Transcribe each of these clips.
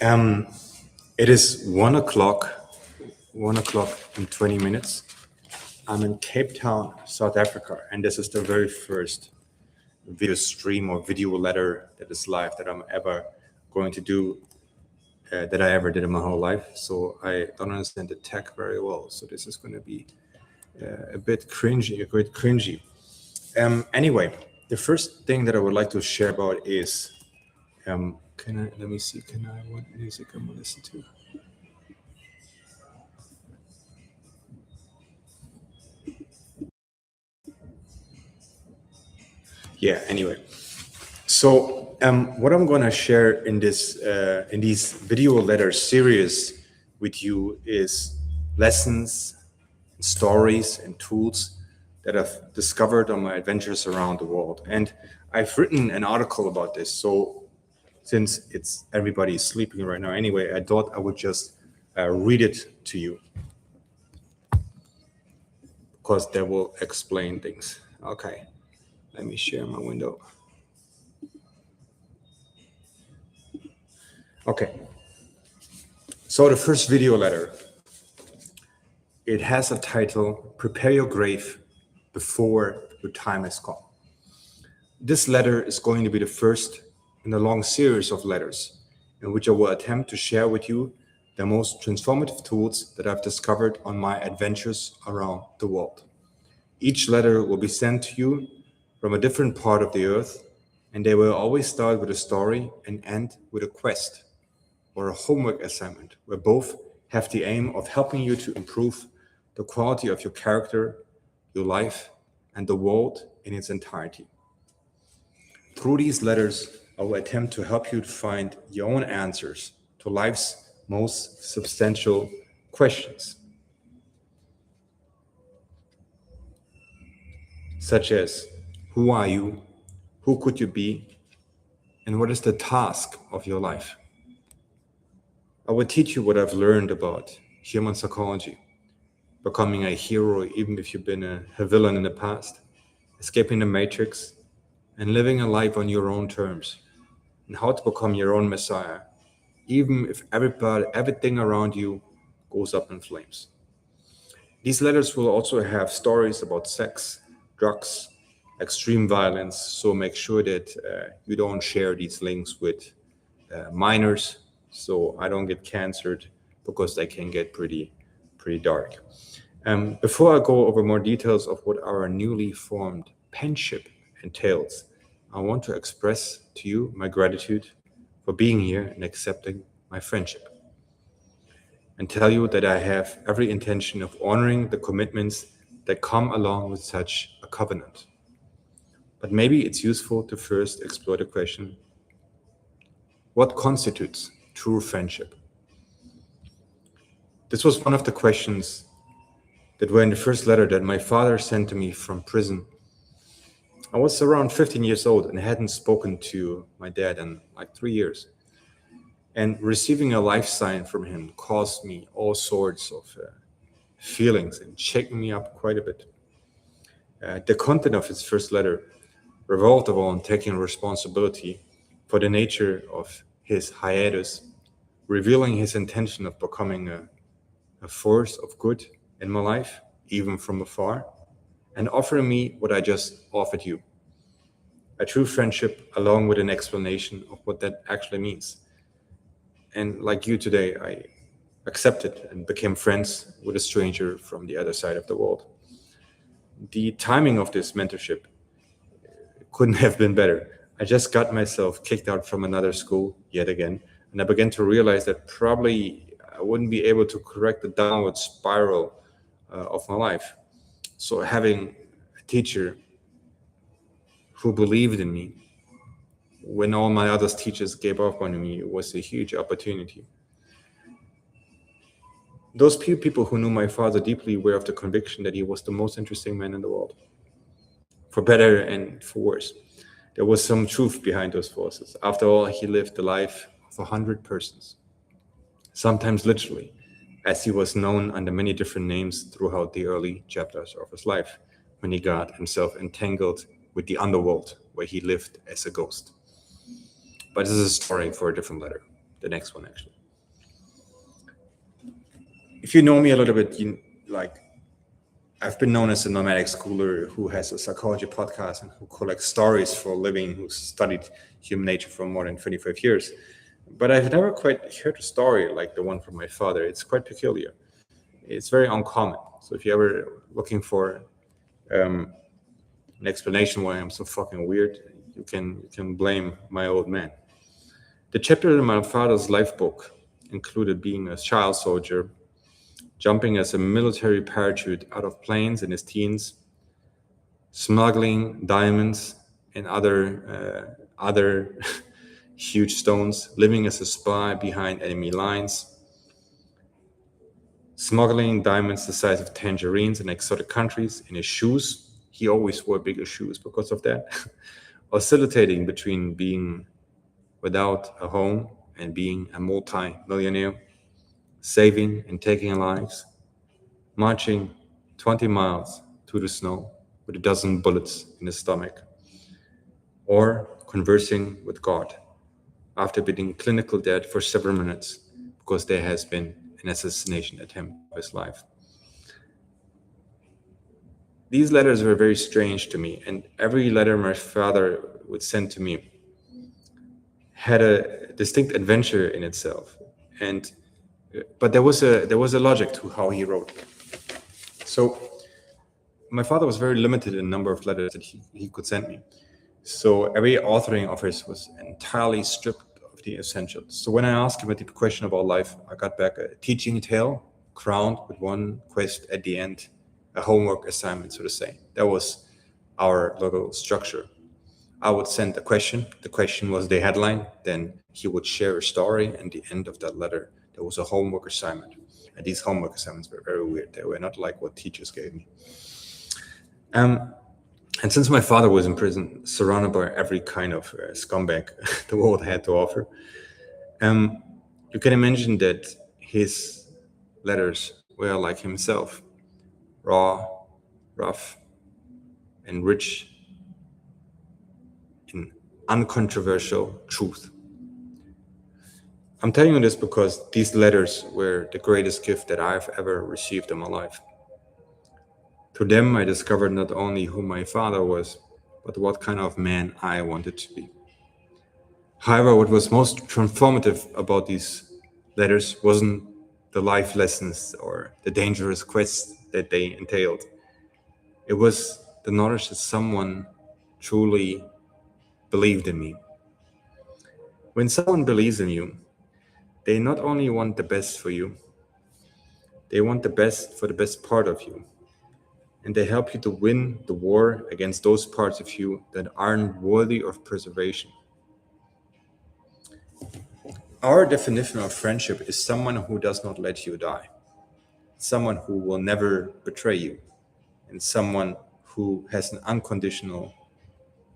Um, it is 1 o'clock and 20 minutes. I'm in Cape Town, South Africa, and this is the very first video stream or video letter that is live that I'm ever going to do, that I ever did in my whole life. So I don't understand the tech very well. So this is going to be a bit cringy. Anyway, the first thing that I would like to share about is, let me see, what music I'm going to listen to? Yeah, anyway. So what I'm going to share in these video letter series with you is lessons, stories, and tools that I've discovered on my adventures around the world. And I've written an article about this. So since everybody's sleeping right now anyway, I thought I would just read it to you because that will explain things. Okay, let me share my window. Okay. So the first video letter, it has a title, Prepare Your Grave Before Your Time Has Come. This letter is going to be the first in a long series of letters in which I will attempt to share with you the most transformative tools that I've discovered on my adventures around the world. Each letter will be sent to you from a different part of the earth, and they will always start with a story and end with a quest or a homework assignment, where both have the aim of helping you to improve the quality of your character, your life, and the world in its entirety. Through these letters, I will attempt to help you to find your own answers to life's most substantial questions, such as, who are you? Who could you be? And what is the task of your life? I will teach you what I've learned about human psychology, becoming a hero even if you've been a villain in the past, escaping the matrix, and living a life on your own terms, and how to become your own messiah, even if everything around you goes up in flames. These letters will also have stories about sex, drugs, extreme violence, so make sure that you don't share these links with minors, so I don't get cancered, because they can get pretty dark. Before I go over more details of what our newly formed penship entails, I want to express to you my gratitude for being here and accepting my friendship, and tell you that I have every intention of honoring the commitments that come along with such a covenant. But maybe it's useful to first explore the question, what constitutes true friendship? This was one of the questions that were in the first letter that my father sent to me from prison. I was around 15 years old and hadn't spoken to my dad in like 3 years. And receiving a life sign from him caused me all sorts of feelings and shaking me up quite a bit. The content of his first letter revolved around taking responsibility for the nature of his hiatus, revealing his intention of becoming a force of good in my life, even from afar, and offering me what I just offered you, a true friendship, along with an explanation of what that actually means. And like you today, I accepted and became friends with a stranger from the other side of the world. The timing of this mentorship couldn't have been better. I just got myself kicked out from another school yet again, and I began to realize that probably I wouldn't be able to correct the downward spiral of my life. So having a teacher who believed in me when all my other teachers gave up on me was a huge opportunity. Those few people who knew my father deeply were of the conviction that he was the most interesting man in the world, for better and for worse. There was some truth behind those forces. After all, he lived the life of 100 persons, sometimes literally, as he was known under many different names throughout the early chapters of his life, when he got himself entangled with the underworld, where he lived as a ghost. But this is a story for a different letter. the next one actually. If you know me a little bit, I've been known as a nomadic schooler who has a psychology podcast and who collects stories for a living, who studied human nature for more than 25 years. But I've never quite heard a story like the one from my father. It's quite peculiar. It's very uncommon. So if you're ever looking for an explanation why I'm so fucking weird, you can blame my old man. The chapter in my father's life book included being a child soldier, jumping as a military parachute out of planes in his teens, smuggling diamonds and other huge stones, living as a spy behind enemy lines, smuggling diamonds the size of tangerines in exotic countries in his shoes. He always wore bigger shoes because of that. Oscillating between being without a home and being a multi-millionaire, saving and taking lives, marching 20 miles through the snow with a dozen bullets in his stomach, or conversing with God after being clinical dead for several minutes because there has been an assassination attempt of his life. These letters were very strange to me, and every letter my father would send to me had a distinct adventure in itself. But there was a logic to how he wrote. So my father was very limited in the number of letters that he could send me. So every authoring of his was entirely stripped of the essentials. So when I asked him a deep question about life, I got back a teaching tale crowned with one quest at the end, a homework assignment, so to say. That was our little structure. I would send a question. The question was the headline. Then he would share a story. And at the end of that letter, there was a homework assignment. And these homework assignments were very weird. They were not like what teachers gave me. And since my father was in prison, surrounded by every kind of scumbag the world had to offer, you can imagine that his letters were like himself, raw, rough, and rich in uncontroversial truth. I'm telling you this because these letters were the greatest gift that I've ever received in my life. Through them, I discovered not only who my father was, but what kind of man I wanted to be. However, what was most transformative about these letters wasn't the life lessons or the dangerous quests that they entailed. It was the knowledge that someone truly believed in me. When someone believes in you, they not only want the best for you, they want the best for the best part of you. And they help you to win the war against those parts of you that aren't worthy of preservation. Our definition of friendship is someone who does not let you die, someone who will never betray you, and someone who has an unconditional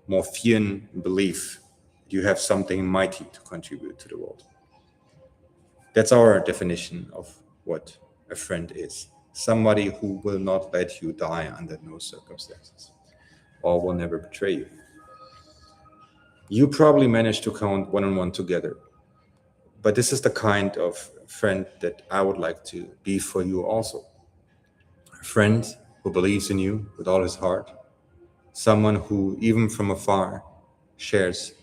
Morphean belief that you have something mighty to contribute to the world. That's our definition of what a friend is. Somebody who will not let you die under no circumstances or will never betray you. You probably managed to count one on one together, but this is the kind of friend that I would like to be for you also. A friend who believes in you with all his heart, someone who, even from afar, shares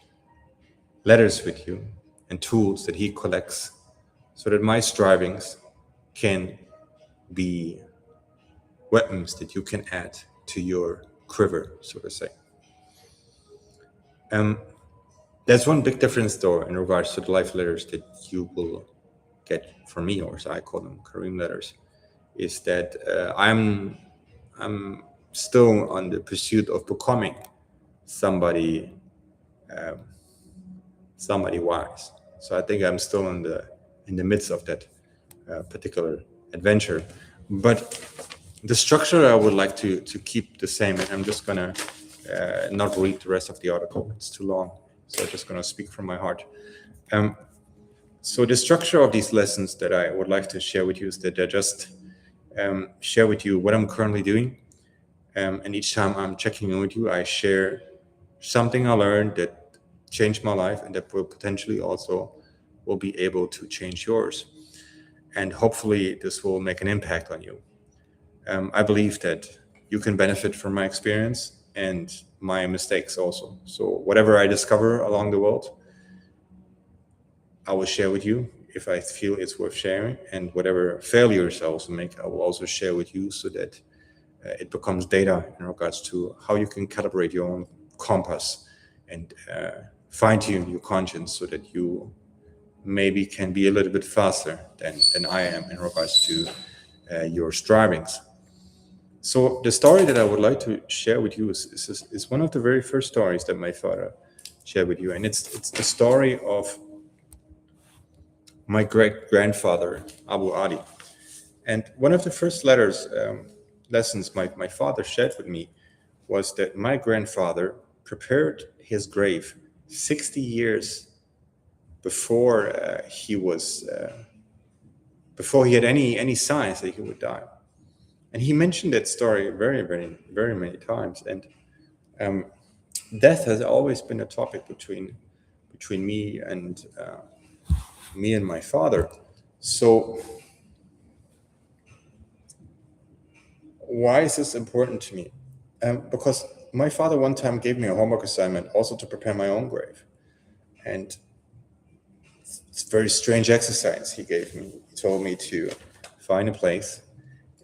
letters with you and tools that he collects so that my strivings can be weapons that you can add to your quiver, so to say. There's one big difference, though, in regards to the life letters that you will get from me, or as I call them, Karim letters, is that I'm still on the pursuit of becoming somebody wise. So I think I'm still in the midst of that particular adventure. But the structure I would like to keep the same, and I'm just gonna not read the rest of the article. It's too long, so I'm just gonna speak from my heart. So the structure of these lessons that I would like to share with you is that I just share with you what I'm currently doing, and each time I'm checking in with you, I share something I learned that changed my life and that will potentially also will be able to change yours. And hopefully this will make an impact on you. I believe that you can benefit from my experience and my mistakes also. So whatever I discover along the world, I will share with you if I feel it's worth sharing. And whatever failures I also make, I will also share with you so that it becomes data in regards to how you can calibrate your own compass and fine-tune your conscience so that you maybe can be a little bit faster than I am in regards to your strivings. So the story that I would like to share with you is one of the very first stories that my father shared with you, and it's the story of my great grandfather Abu Adi. And one of the first lessons my father shared with me was that my grandfather prepared his grave 60 years before before he had any signs that he would die. And he mentioned that story very, very, very many times. And death has always been a topic between me and my father. So why is this important to me? Because my father one time gave me a homework assignment also to prepare my own grave. And it's a very strange exercise he gave me. He told me to find a place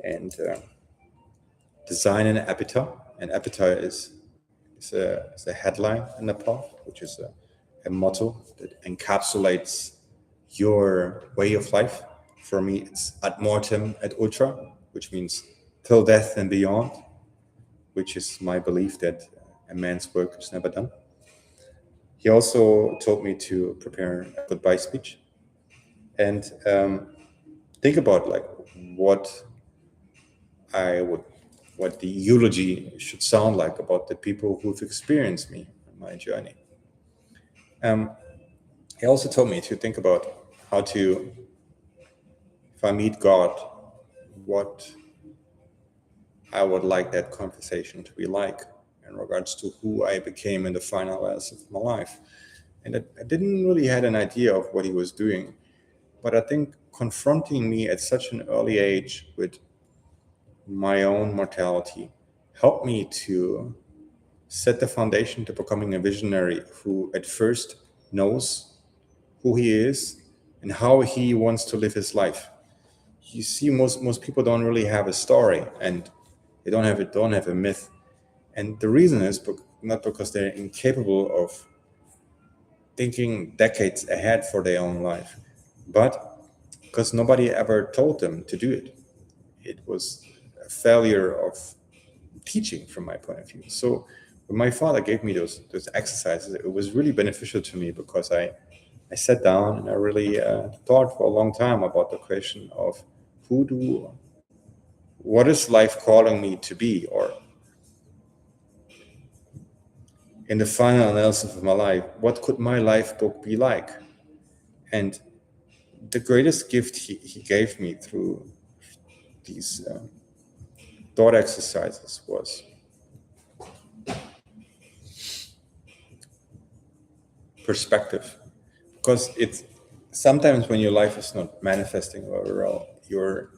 and design an epitaph. An epitaph is a headline in Nepal, which is a motto that encapsulates your way of life. For me, it's ad mortem et ultra, which means till death and beyond, which is my belief that a man's work is never done. He also told me to prepare a goodbye speech and think about like what I would, what the eulogy should sound like about the people who've experienced me on my journey. He also told me to think about how to, if I meet God, what I would like that conversation to be like in regards to who I became in the final hours of my life. And I didn't really had an idea of what he was doing, but I think confronting me at such an early age with my own mortality helped me to set the foundation to becoming a visionary who at first knows who he is and how he wants to live his life. You see, most people don't really have a story, and they don't have a myth. And the reason is not because they're incapable of thinking decades ahead for their own life, but because nobody ever told them to do it. It was a failure of teaching from my point of view. So when my father gave me those exercises, it was really beneficial to me because I sat down and I really thought for a long time about the question of what is life calling me to be, or in the final analysis of my life, what could my life book be like? And the greatest gift he gave me through these thought exercises was perspective. Because it's sometimes when your life is not manifesting very well, you're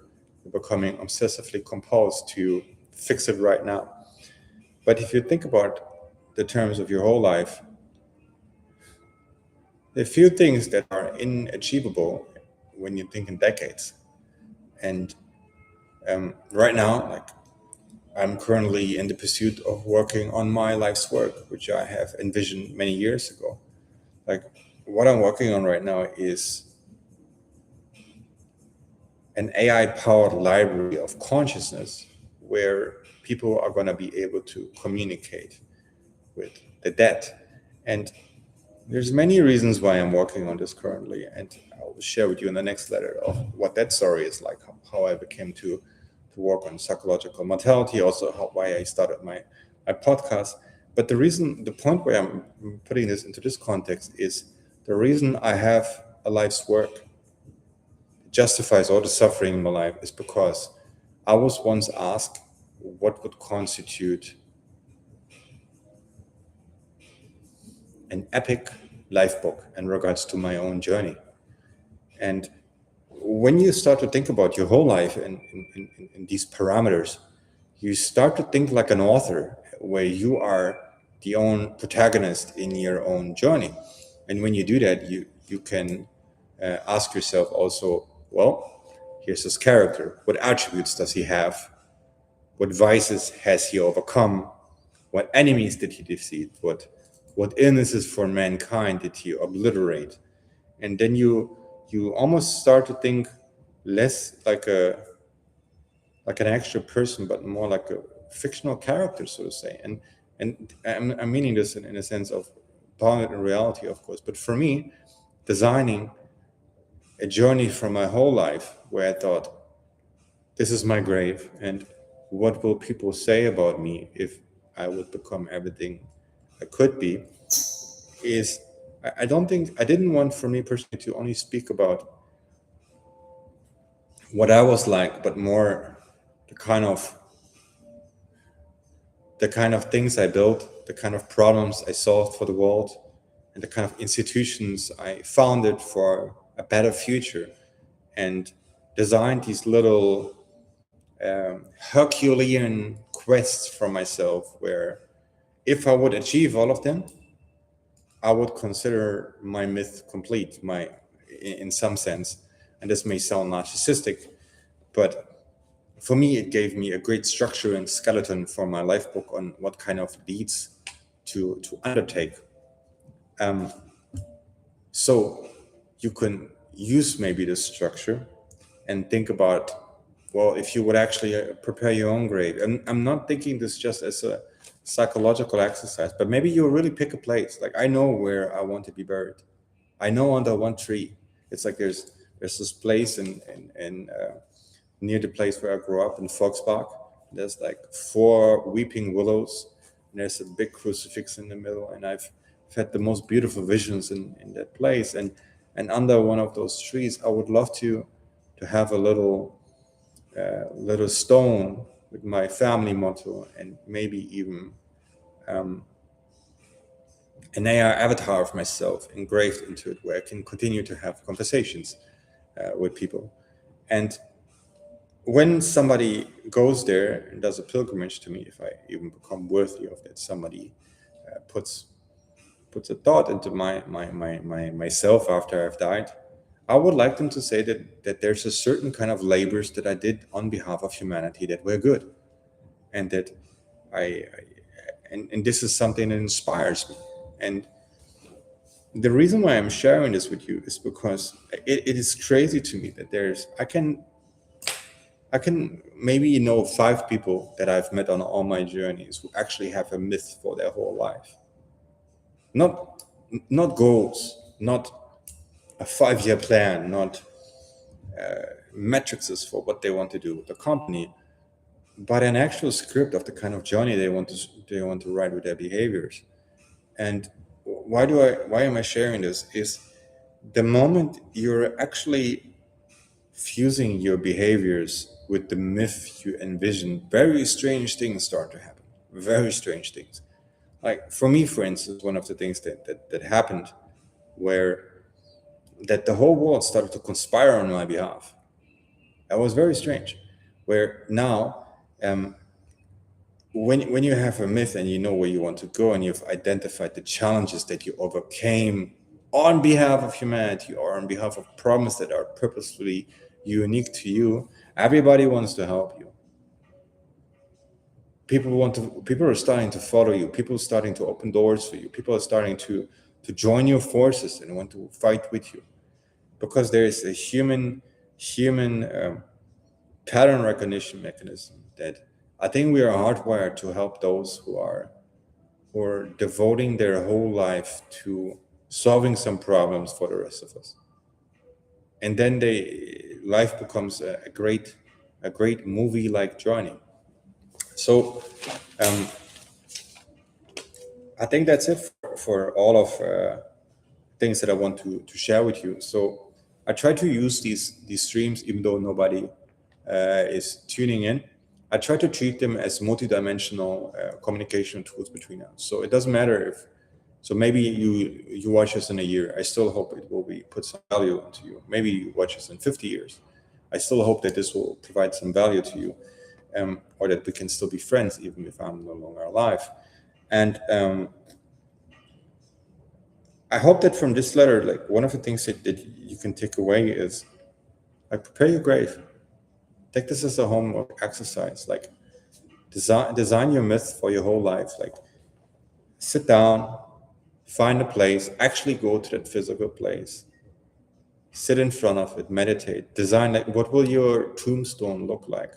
becoming obsessively compulsed to fix it right now. But if you think about the terms of your whole life, there are few things that are inachievable when you think in decades. And right now, like I'm currently in the pursuit of working on my life's work, which I have envisioned many years ago. Like what I'm working on right now is an AI-powered library of consciousness where people are going to be able to communicate with the dead. And there's many reasons why I'm working on this currently, and I'll share with you in the next letter of what that story is like, how I became to work on psychological mortality, also why I started my podcast. But the point where I'm putting this into this context is the reason I have a life's work justifies all the suffering in my life is because I was once asked what would constitute an epic life book in regards to my own journey. And when you start to think about your whole life in these parameters, you start to think like an author, where you are the own protagonist in your own journey. And when you do that, you can ask yourself also, well, here's his character. What attributes does he have? What vices has he overcome? What enemies did he defeat? What illnesses for mankind did he obliterate? And then you almost start to think less like an actual person, but more like a fictional character, so to say. And I'm meaning this in a sense of grounded in reality, of course. But for me, designing a journey from my whole life, where I thought, this is my grave, and what will people say about me if I would become everything I could be, is I don't think I didn't want, for me personally, to only speak about what I was like, but more the kind of things I built, the kind of problems I solved for the world, and the kind of institutions I founded for a better future, and designed these little Herculean quests for myself, where if I would achieve all of them, I would consider my myth complete, in some sense. And this may sound narcissistic, but for me, it gave me a great structure and skeleton for my life book on what kind of deeds to undertake. So you can use maybe this structure and think about, well, if you would actually prepare your own grave. And I'm not thinking this just as a psychological exercise, but maybe you really pick a place. Like, I know where I want to be buried. I know under one tree. It's like there's this place in near the place where I grew up in Volksbach. There's like 4 weeping willows, and there's a big crucifix in the middle. And I've had the most beautiful visions in that place. And under one of those trees, I would love to have a little stone with my family motto, and maybe even an AR avatar of myself engraved into it, where I can continue to have conversations with people. And when somebody goes there and does a pilgrimage to me, if I even become worthy of that, somebody puts a thought into myself after I've died, I would like them to say that there's a certain kind of labors that I did on behalf of humanity that were good, and that and this is something that inspires me. And the reason why I'm sharing this with you is because it is crazy to me that I can maybe know 5 people that I've met on all my journeys who actually have a myth for their whole life. Not goals, not a 5-year plan, not metrics for what they want to do with the company, but an actual script of the kind of journey they want to ride with their behaviors. And why am I sharing this? Is the moment you're actually fusing your behaviors with the myth you envision, very strange things start to happen. Very strange things. Like for me, for instance, one of the things that happened, where that the whole world started to conspire on my behalf. That was very strange. Where now, when you have a myth and you know where you want to go, and you've identified the challenges that you overcame on behalf of humanity, or on behalf of problems that are purposefully unique to you, everybody wants to help you. People are starting to follow you. People are starting to open doors for you. People are starting to join your forces and want to fight with you, because there is a human pattern recognition mechanism that I think we are hardwired to help those who are devoting their whole life to solving some problems for the rest of us. And then life becomes a great movie like journey. So I think that's it for all of things that I want to share with you. So I try to use these streams, even though nobody is tuning in. I try to treat them as multidimensional communication tools between us. So it doesn't matter if So maybe you watch us in a year. I still hope it will be put some value into you. Maybe you watch us in 50 years. I still hope that this will provide some value to you, or that we can still be friends even if I'm no longer alive. And I hope that from this letter, like one of the things that you can take away is, like, prepare your grave. Take this as a homework exercise. Like, design your myth for your whole life. Like, sit down, find a place, actually go to that physical place, sit in front of it, meditate, design, like, what will your tombstone look like?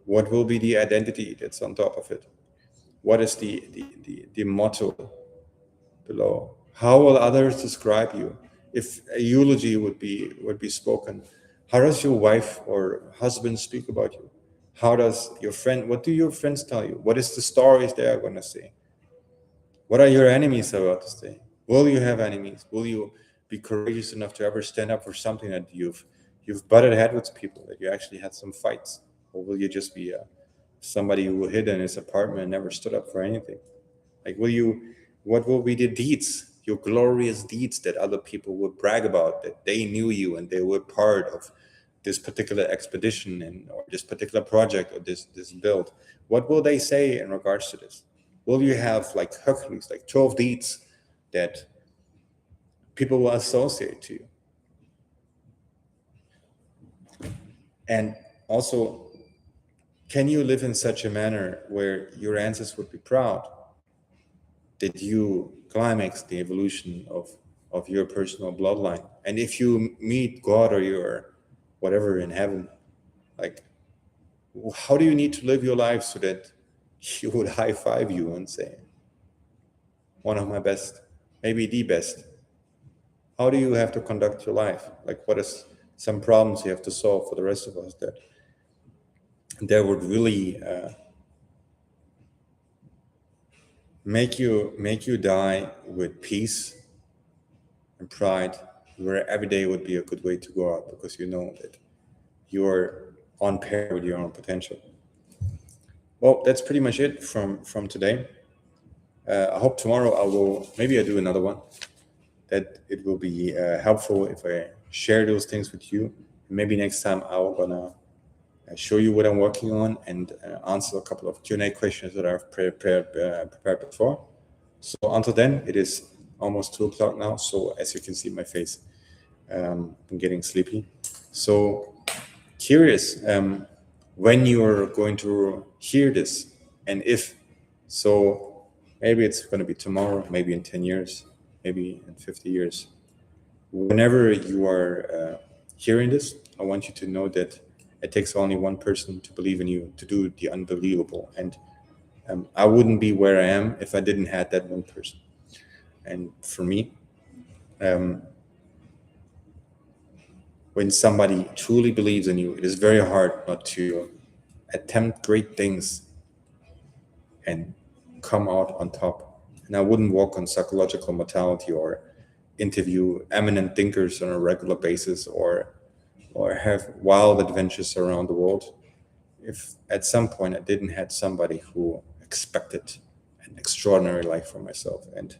What will be the identity that's on top of it? What is the motto below? How will others describe you? If a eulogy would be spoken, how does your wife or husband speak about you? How does what do your friends tell you? What is the stories they are going to say? What are your enemies about to say? Will you have enemies? Will you be courageous enough to ever stand up for something that you've butted head with people, that you actually had some fights? Or will you just be somebody who hid in his apartment and never stood up for anything? Like, what will be the deeds, your glorious deeds that other people would brag about, that they knew you and they were part of this particular expedition or this particular project or this build? What will they say in regards to this? Will you have like Hercules, like 12 deeds that people will associate to you? And also, can you live in such a manner where your ancestors would be proud that you climax the evolution of your personal bloodline? And if you meet God or your whatever in heaven, like, how do you need to live your life so that he would high five you and say, one of my best, maybe the best? How do you have to conduct your life? Like, what is some problems you have to solve for the rest of us that would really make you die with peace and pride, where every day would be a good way to go out because you know that you're on par with your own potential. Well, that's pretty much it from today. I hope tomorrow maybe I do another one, that it will be helpful if I share those things with you. Maybe next time I'm gonna show you what I'm working on and answer a couple of Q&A questions that I've prepared before. So until then, it is almost 2:00 now. So as you can see my face, I'm getting sleepy. So curious when you're going to hear this, and if so, maybe it's going to be tomorrow, maybe in 10 years, maybe in 50 years. Whenever you are hearing this, I want you to know that it takes only one person to believe in you, to do the unbelievable. And I wouldn't be where I am if I didn't have that one person. And for me, when somebody truly believes in you, it is very hard not to attempt great things and come out on top. And I wouldn't walk on psychological mortality or interview eminent thinkers on a regular basis or have wild adventures around the world if at some point I didn't have somebody who expected an extraordinary life for myself. And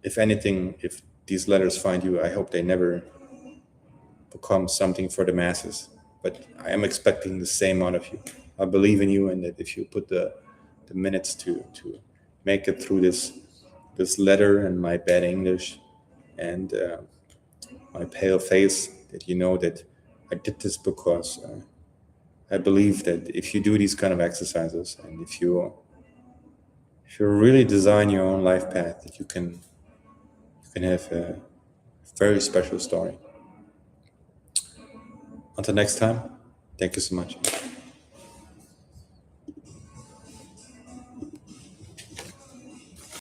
if anything, if these letters find you, I hope they never become something for the masses, but I am expecting the same out of you. I believe in you, and that if you put the minutes to make it through this letter and my bad English and my pale face, that you know that I did this because I believe that if you do these kind of exercises and if you really design your own life path, that you can have a very special story. Until next time, thank you so much.